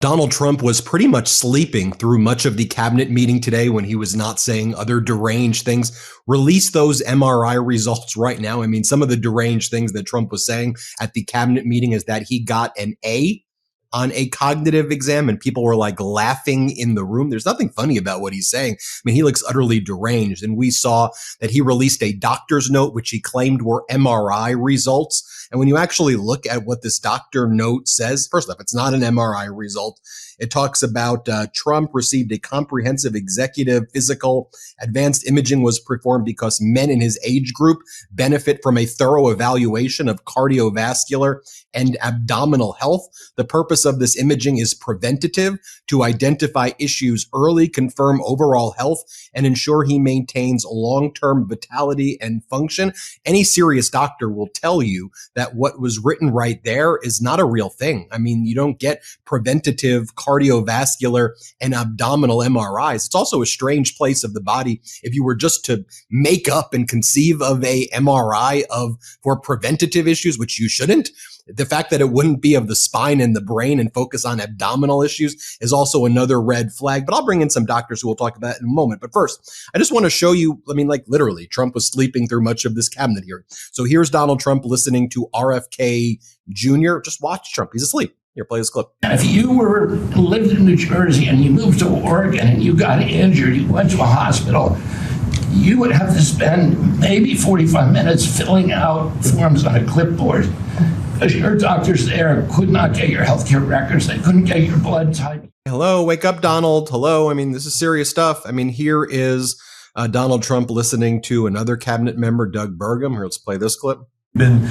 Donald Trump was pretty much sleeping through much of the cabinet meeting today when he was not saying other deranged things. Release those MRI results right now. I mean, some of the deranged things that Trump was saying at the cabinet meeting is that he got an A on a cognitive exam, and people were like laughing in the room. There's nothing funny about what he's saying. I mean, he looks utterly deranged. And we saw that he released a doctor's note, which he claimed were MRI results. And when you actually look at what this doctor note says, first off, it's not an MRI result. It talks about Trump received a comprehensive executive physical. Advanced imaging was performed because men in his age group benefit from a thorough evaluation of cardiovascular and abdominal health. The purpose of this imaging is preventative, to identify issues early, confirm overall health, and ensure he maintains long-term vitality and function. Any serious doctor will tell you that what was written right there is not a real thing. I mean, you don't get preventative cardiovascular and abdominal MRIs. It's also a strange place of the body if you were just to make up and conceive of a MRI for preventative issues, which you shouldn't. The fact that it wouldn't be of the spine and the brain and focus on abdominal issues is also another red flag. But I'll bring in some doctors who we'll talk about in a moment. But first, I just want to show you, I mean, like literally, Trump was sleeping through much of this cabinet hearing. So here's Donald Trump listening to RFK Jr. Just watch Trump. He's asleep. Here, play this clip. If you lived in New Jersey and you moved to Oregon and you got injured, you went to a hospital, you would have to spend maybe 45 minutes filling out forms on a clipboard. Because your doctors there could not get your healthcare records. They couldn't get your blood type. Hello, wake up, Donald. Hello. I mean, this is serious stuff. I mean, here is Donald Trump listening to another cabinet member, Doug Burgum. Here, let's play this clip. Been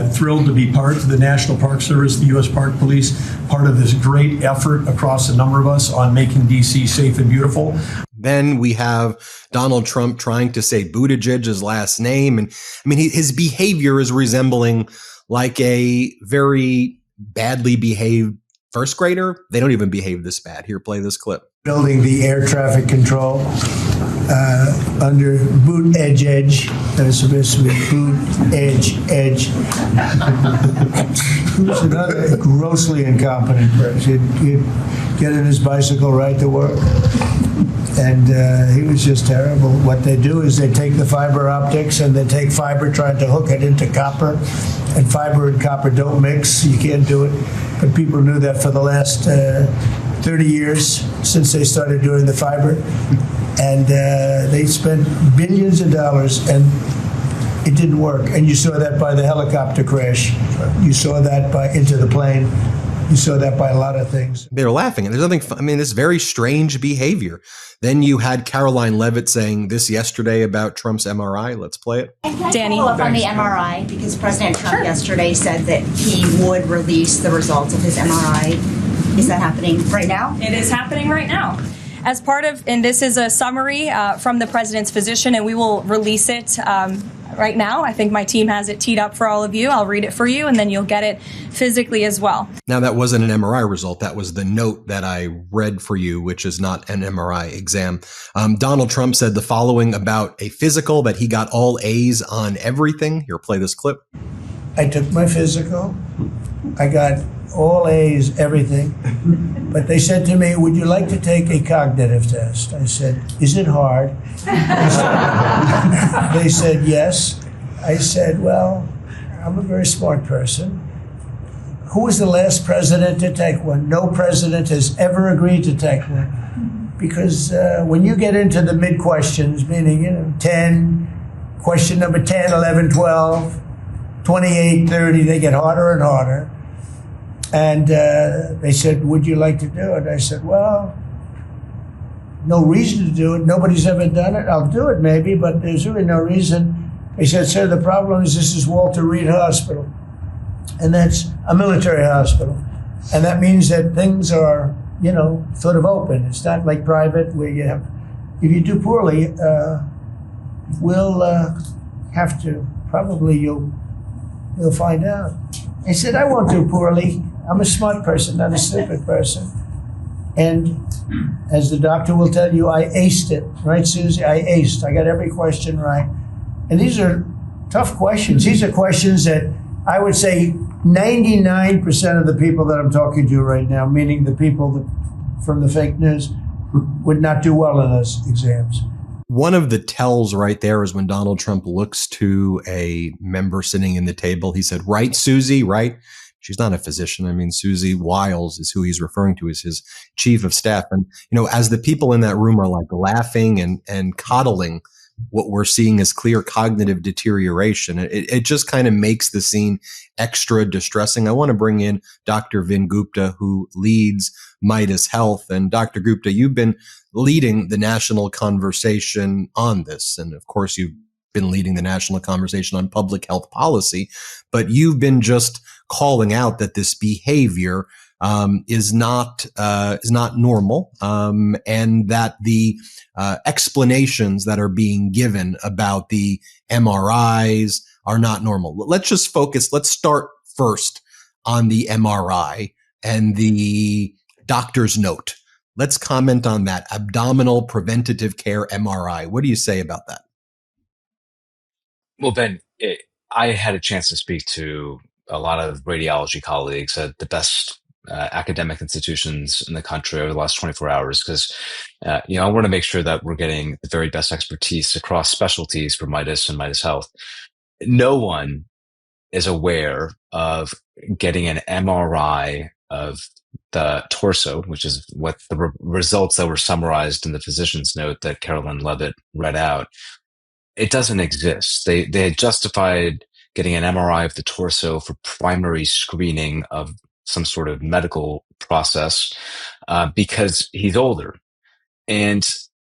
thrilled to be part of the National Park Service, the U.S. Park Police, part of this great effort across a number of us on making D.C. safe and beautiful. Then we have Donald Trump trying to say Buttigieg's last name. And I mean, his behavior is resembling like a very badly behaved first grader. They don't even behave this bad. Here, play this clip. Building the air traffic control under boot edge. That was supposed to be boot edge. Who's another grossly incompetent person. He'd get in his bicycle, ride to work. And he was just terrible. What they do is they take the fiber optics and they take fiber, trying to hook it into copper. And fiber and copper don't mix. You can't do it. But people knew that for the last 30 years since they started doing the fiber. And they spent billions of dollars and it didn't work. And you saw that by the helicopter crash. You saw that by Into the Plane. You saw that by a lot of things. They're laughing. And there's nothing, I mean, this very strange behavior. Then you had Caroline Leavitt saying this yesterday about Trump's MRI. Let's play it. And can I follow up on the MRI? Because President Trump yesterday said that he would release the results of his MRI. Is that happening right now? It is happening right now. As part of, and this is a summary from the president's physician, and we will release it right now. I think my team has it teed up for all of you. I'll read it for you, and then you'll get it physically as well. Now, that wasn't an MRI result. That was the note that I read for you, which is not an MRI exam. Donald Trump said the following about a physical, that he got all A's on everything. Here, play this clip. I took my physical. I got all A's, everything. But they said to me, would you like to take a cognitive test? I said, is it hard? They said, yes. I said, well, I'm a very smart person. Who was the last president to take one? No president has ever agreed to take one. Because when you get into the mid-questions, meaning, 10, question number 10, 11, 12, 28, 30, they get harder and harder. And they said, would you like to do it? I said, well, no reason to do it. Nobody's ever done it. I'll do it maybe, but there's really no reason. They said, sir, the problem is this is Walter Reed Hospital. And that's a military hospital. And that means that things are, sort of open. It's not like private where you have, if you do poorly, we'll have to, probably you'll find out. I said, I won't do poorly. I'm a smart person, not a stupid person. And as the doctor will tell you, I aced it, right, Susie? I aced. I got every question right. And these are tough questions. These are questions that I would say 99% of the people that I'm talking to right now, meaning the people from the fake news, would not do well in those exams. One of the tells right there is when Donald Trump looks to a member sitting in the table. He said, "Right, Susie, right?" She's not a physician. I mean, Susie Wiles is who he's referring to as his chief of staff. And, as the people in that room are like laughing and coddling what we're seeing as clear cognitive deterioration, it just kind of makes the scene extra distressing. I want to bring in Dr. Vin Gupta, who leads Midas Health. And Dr. Gupta, you've been leading the national conversation on this. And of course, you've been leading the national conversation on public health policy, but you've been just calling out that this behavior is not normal, and that the explanations that are being given about the MRIs are not normal. Let's just focus. Let's start first on the MRI and the doctor's note. Let's comment on that abdominal preventative care MRI. What do you say about that? Well, Ben, I had a chance to speak to a lot of radiology colleagues at the best academic institutions in the country over the last 24 hours because, I want to make sure that we're getting the very best expertise across specialties for Midas and Midas Health. No one is aware of getting an MRI of the torso, which is what the results that were summarized in the physician's note that Carolyn Levitt read out. It doesn't exist. They had justified getting an MRI of the torso for primary screening of some sort of medical process because he's older. And,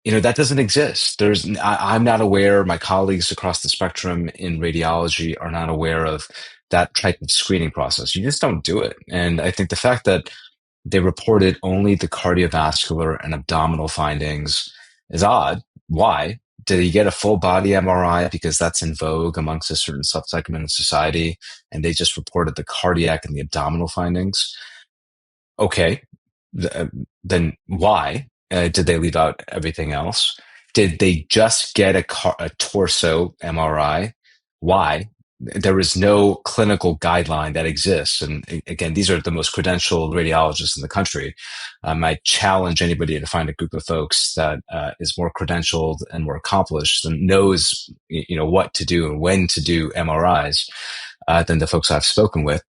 that doesn't exist. I'm not aware, my colleagues across the spectrum in radiology are not aware of that type of screening process. You just don't do it. And I think the fact that they reported only the cardiovascular and abdominal findings is odd. Why? Did he get a full body MRI because that's in vogue amongst a certain subsegment of society, and they just reported the cardiac and the abdominal findings? Okay, then why did they leave out everything else? Did they just get a torso MRI? Why? There is no clinical guideline that exists. And again, these are the most credentialed radiologists in the country. I challenge anybody to find a group of folks that is more credentialed and more accomplished and knows, what to do and when to do MRIs than the folks I've spoken with.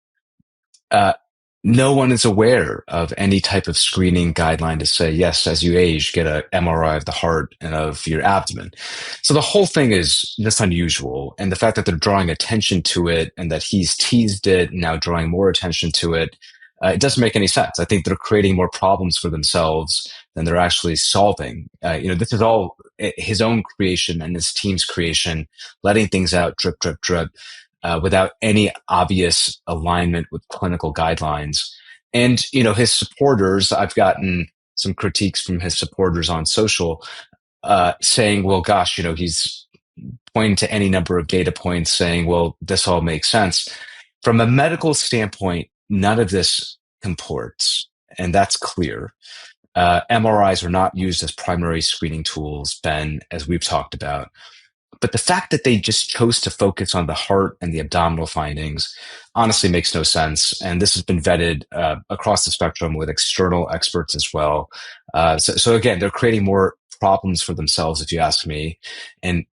No one is aware of any type of screening guideline to say, yes, as you age, get an MRI of the heart and of your abdomen. So the whole thing is just unusual. And the fact that they're drawing attention to it and that he's teased it, now drawing more attention to it, it doesn't make any sense. I think they're creating more problems for themselves than they're actually solving. This is all his own creation and his team's creation, letting things out drip, drip, drip. Without any obvious alignment with clinical guidelines. And, his supporters, I've gotten some critiques from his supporters on social saying, well, gosh, he's pointing to any number of data points saying, well, this all makes sense. From a medical standpoint, none of this comports, and that's clear. MRIs are not used as primary screening tools, Ben, as we've talked about. But the fact that they just chose to focus on the heart and the abdominal findings honestly makes no sense. And this has been vetted across the spectrum with external experts as well. So again, they're creating more problems for themselves, if you ask me, and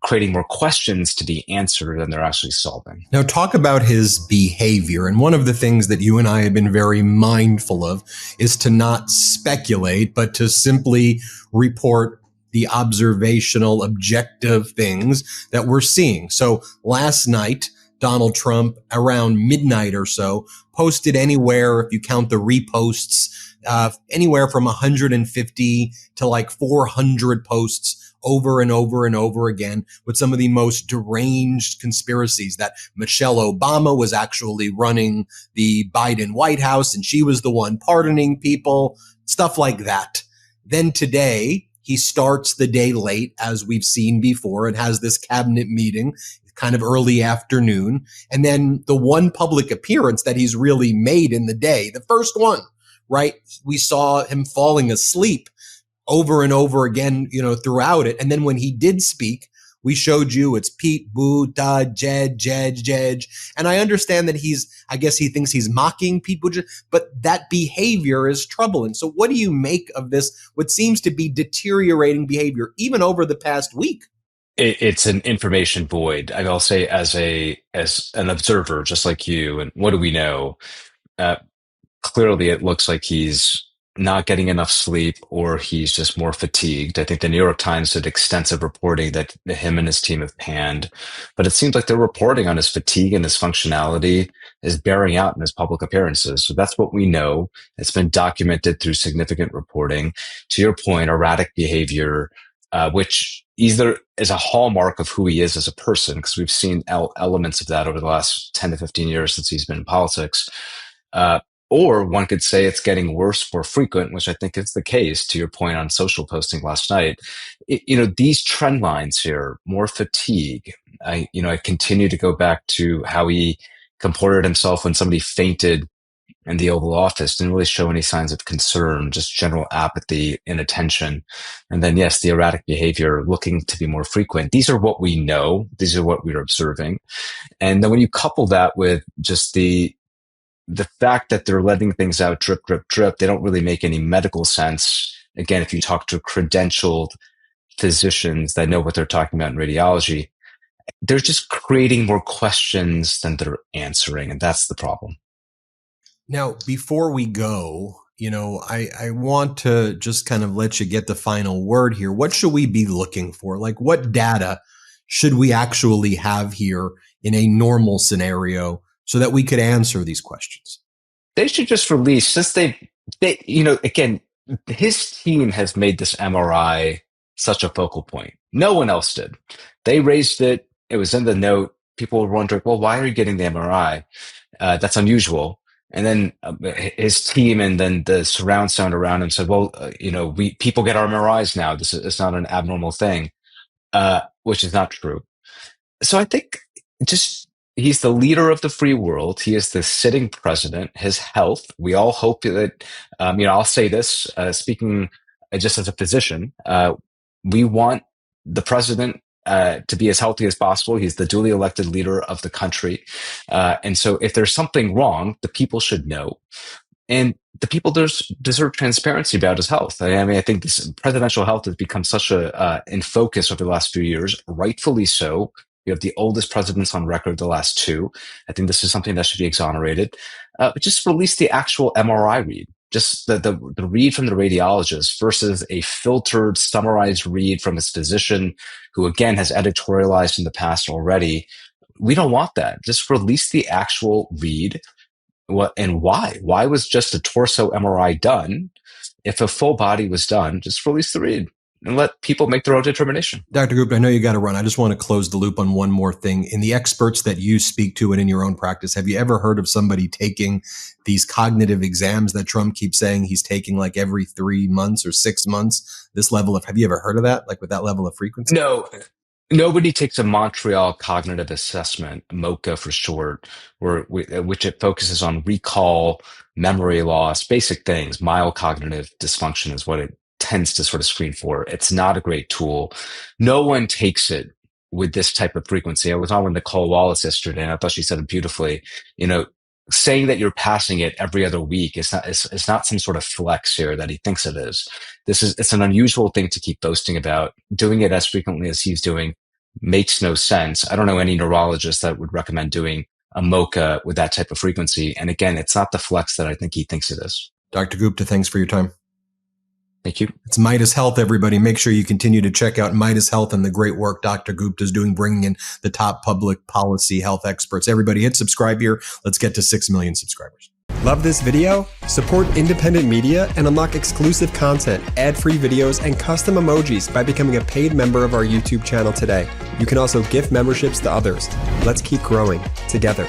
creating more questions to be answered than they're actually solving. Now, talk about his behavior. And one of the things that you and I have been very mindful of is to not speculate, but to simply report the observational, objective things that we're seeing. So last night, Donald Trump, around midnight or so, posted anywhere, if you count the reposts, anywhere from 150 to like 400 posts over and over and over again with some of the most deranged conspiracies that Michelle Obama was actually running the Biden White House and she was the one pardoning people, stuff like that. Then today, he starts the day late, as we've seen before, and has this cabinet meeting kind of early afternoon. And then the one public appearance that he's really made in the day, the first one, right? We saw him falling asleep over and over again, throughout it. And then when he did speak, We showed you it's Pete, Buttigieg. And I understand that I guess he thinks he's mocking Pete Buttigieg, but that behavior is troubling. So what do you make of this, what seems to be deteriorating behavior, even over the past week? It's an information void. I'll say as an observer, just like you, and what do we know? Clearly, it looks like he's not getting enough sleep or he's just more fatigued. I think the New York Times did extensive reporting that him and his team have panned, but it seems like they're reporting on his fatigue and his functionality is bearing out in his public appearances. So that's what we know. It's been documented through significant reporting. To your point, erratic behavior, which either is a hallmark of who he is as a person, because we've seen elements of that over the last 10 to 15 years since he's been in politics, or one could say it's getting worse, more frequent, which I think is the case, to your point on social posting last night. These trend lines here, more fatigue. I continue to go back to how he comported himself when somebody fainted in the Oval Office, didn't really show any signs of concern, just general apathy, inattention. And then, yes, the erratic behavior looking to be more frequent. These are what we know. These are what we're observing. And then when you couple that with just the fact that they're letting things out drip, drip, drip, they don't really make any medical sense. Again, if you talk to credentialed physicians that know what they're talking about in radiology, they're just creating more questions than they're answering. And that's the problem. Now, before we go, I want to just kind of let you get the final word here. What should we be looking for? Like, what data should we actually have here in a normal scenario so that we could answer these questions? They should just release, since again, his team has made this MRI such a focal point. No one else did. They raised it. It was in the note. People were wondering, well, why are you getting the MRI? That's unusual. And then his team and then the surround sound around him said, well, people get our MRIs now. It's not an abnormal thing, which is not true. So I think he's the leader of the free world. He is the sitting president. His health, we all hope that, I'll say this, speaking just as a physician, we want the president to be as healthy as possible. He's the duly elected leader of the country. And so if there's something wrong, the people should know. And the people deserve transparency about his health. I think this presidential health has become such in focus over the last few years, rightfully so. You have the oldest presidents on record, the last two. I think this is something that should be exonerated. But just release the actual MRI read. Just the read from the radiologist versus a filtered, summarized read from his physician, who again has editorialized in the past already. We don't want that. Just release the actual read. What and why? Why was just a torso MRI done? If a full body was done, just release the read and let people make their own determination. Dr. Gupta, I know you got to run. I just want to close the loop on one more thing. In the experts that you speak to and in your own practice, have you ever heard of somebody taking these cognitive exams that Trump keeps saying he's taking like every 3 months or 6 months? Have you ever heard of that? Like with that level of frequency? No. Nobody takes a Montreal Cognitive Assessment, MoCA for short, which it focuses on recall, memory loss, basic things. Mild cognitive dysfunction is what it tends to sort of screen for. It's not a great tool. No one takes it with this type of frequency. I was on with Nicole Wallace yesterday, and I thought she said it beautifully. Saying that you're passing it every other week is not some sort of flex here that he thinks it is. It's an unusual thing to keep boasting about. Doing it as frequently as he's doing makes no sense. I don't know any neurologist that would recommend doing a MoCA with that type of frequency. And again, it's not the flex that I think he thinks it is. Dr. Gupta, thanks for your time. Thank you. It's Meidas Health, everybody. Make sure you continue to check out Meidas Health and the great work Dr. Gupta is doing, bringing in the top public policy health experts. Everybody hit subscribe here. Let's get to 6 million subscribers. Love this video? Support independent media and unlock exclusive content, ad-free videos, and custom emojis by becoming a paid member of our YouTube channel today. You can also gift memberships to others. Let's keep growing together.